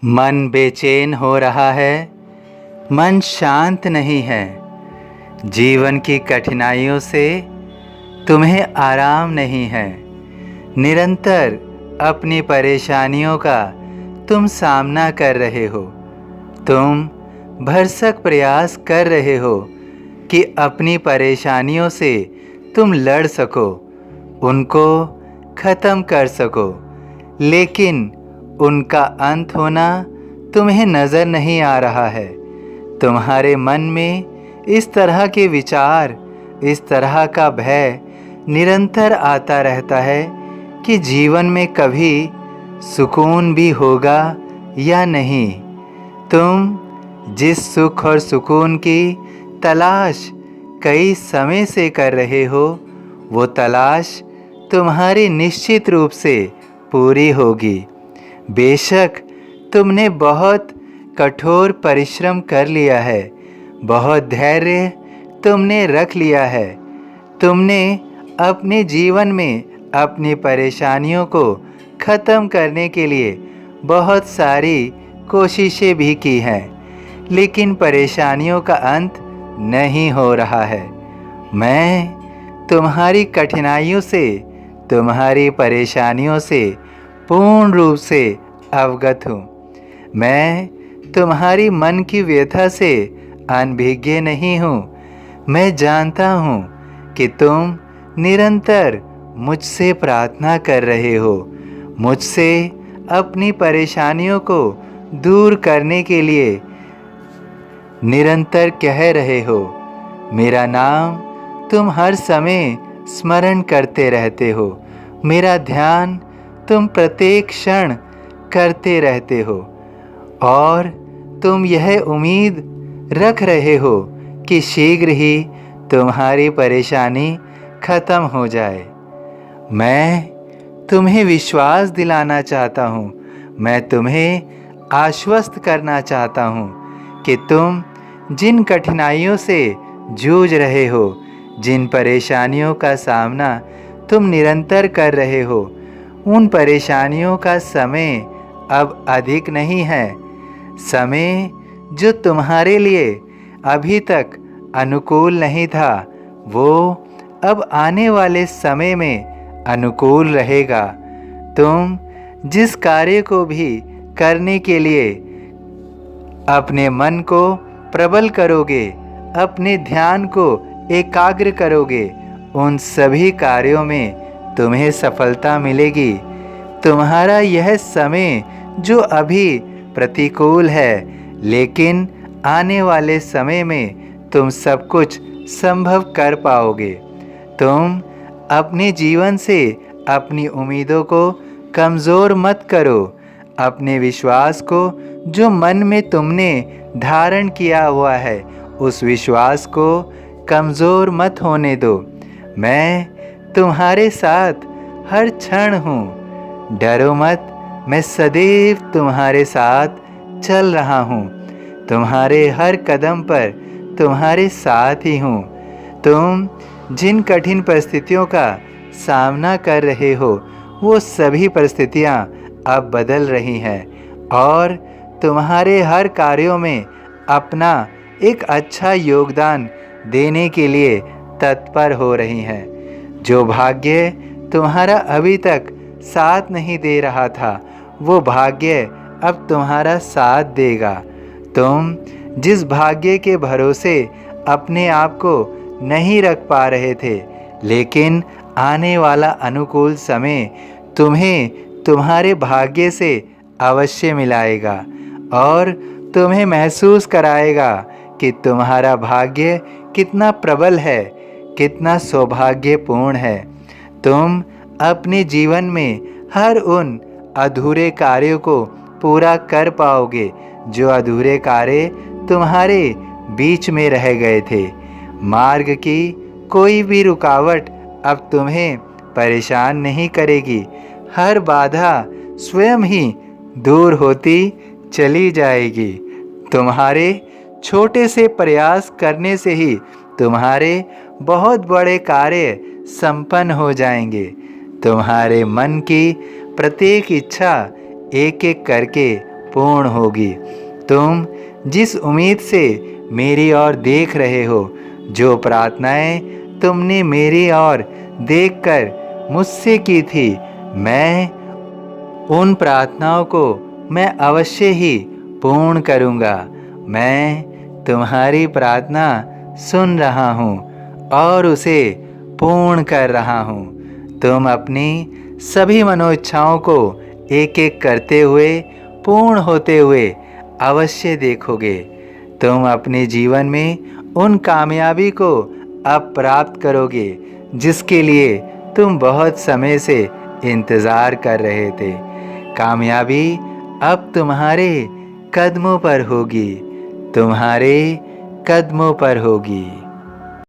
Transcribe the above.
मन बेचैन हो रहा है, मन शांत नहीं है। जीवन की कठिनाइयों से तुम्हें आराम नहीं है। निरंतर अपनी परेशानियों का तुम सामना कर रहे हो। तुम भरसक प्रयास कर रहे हो कि अपनी परेशानियों से तुम लड़ सको, उनको ख़त्म कर सको, लेकिन उनका अंत होना तुम्हें नज़र नहीं आ रहा है। तुम्हारे मन में इस तरह के विचार, इस तरह का भय निरंतर आता रहता है कि जीवन में कभी सुकून भी होगा या नहीं। तुम जिस सुख और सुकून की तलाश कई समय से कर रहे हो, वो तलाश तुम्हारी निश्चित रूप से पूरी होगी। बेशक तुमने बहुत कठोर परिश्रम कर लिया है, बहुत धैर्य तुमने रख लिया है। तुमने अपने जीवन में अपनी परेशानियों को ख़त्म करने के लिए बहुत सारी कोशिशें भी की हैं, लेकिन परेशानियों का अंत नहीं हो रहा है। मैं तुम्हारी कठिनाइयों से, तुम्हारी परेशानियों से पूर्ण रूप से अवगत हूँ। मैं तुम्हारी मन की व्यथा से अनभिज्ञ नहीं हूँ। मैं जानता हूँ कि तुम निरंतर मुझसे प्रार्थना कर रहे हो, मुझसे अपनी परेशानियों को दूर करने के लिए निरंतर कह रहे हो। मेरा नाम तुम हर समय स्मरण करते रहते हो, मेरा ध्यान तुम प्रत्येक क्षण करते रहते हो, और तुम यह उम्मीद रख रहे हो कि शीघ्र ही तुम्हारी परेशानी ख़त्म हो जाए। मैं तुम्हें विश्वास दिलाना चाहता हूँ, मैं तुम्हें आश्वस्त करना चाहता हूँ कि तुम जिन कठिनाइयों से जूझ रहे हो, जिन परेशानियों का सामना तुम निरंतर कर रहे हो, उन परेशानियों का समय अब अधिक नहीं है। समय जो तुम्हारे लिए अभी तक अनुकूल नहीं था, वो अब आने वाले समय में अनुकूल रहेगा। तुम जिस कार्य को भी करने के लिए अपने मन को प्रबल करोगे, अपने ध्यान को एकाग्र करोगे, उन सभी कार्यों में तुम्हें सफलता मिलेगी। तुम्हारा यह समय जो अभी प्रतिकूल है, लेकिन आने वाले समय में तुम सब कुछ संभव कर पाओगे। तुम अपने जीवन से अपनी उम्मीदों को कमज़ोर मत करो। अपने विश्वास को जो मन में तुमने धारण किया हुआ है, उस विश्वास को कमज़ोर मत होने दो। मैं तुम्हारे साथ हर क्षण हूँ। डरो मत, मैं सदैव तुम्हारे साथ चल रहा हूँ। तुम्हारे हर कदम पर तुम्हारे साथ ही हूँ। तुम जिन कठिन परिस्थितियों का सामना कर रहे हो, वो सभी परिस्थितियाँ अब बदल रही हैं और तुम्हारे हर कार्यों में अपना एक अच्छा योगदान देने के लिए तत्पर हो रही हैं। जो भाग्य तुम्हारा अभी तक साथ नहीं दे रहा था, वो भाग्य अब तुम्हारा साथ देगा। तुम जिस भाग्य के भरोसे अपने आप को नहीं रख पा रहे थे, लेकिन आने वाला अनुकूल समय तुम्हें तुम्हारे भाग्य से अवश्य मिलाएगा और तुम्हें महसूस कराएगा कि तुम्हारा भाग्य कितना प्रबल है, कितना सौभाग्यपूर्ण है। तुम अपने जीवन में हर उन अधूरे कार्यों को पूरा कर पाओगे जो अधूरे कार्य तुम्हारे बीच में रह गए थे। मार्ग की कोई भी रुकावट अब तुम्हें परेशान नहीं करेगी। हर बाधा स्वयं ही दूर होती चली जाएगी। तुम्हारे छोटे से प्रयास करने से ही तुम्हारे बहुत बड़े कार्य संपन्न हो जाएंगे। तुम्हारे मन की प्रत्येक इच्छा एक एक करके पूर्ण होगी। तुम जिस उम्मीद से मेरी ओर देख रहे हो, जो प्रार्थनाएं तुमने मेरी ओर देखकर मुझसे की थी, मैं उन प्रार्थनाओं को मैं अवश्य ही पूर्ण करूँगा। मैं तुम्हारी प्रार्थना सुन रहा हूँ और उसे पूर्ण कर रहा हूँ। तुम अपनी सभी मनोइच्छाओं को एक एक करते हुए पूर्ण होते हुए अवश्य देखोगे। तुम अपने जीवन में उन कामयाबी को अब प्राप्त करोगे जिसके लिए तुम बहुत समय से इंतज़ार कर रहे थे। कामयाबी अब तुम्हारे कदमों पर होगी, तुम्हारे कदमों पर होगी।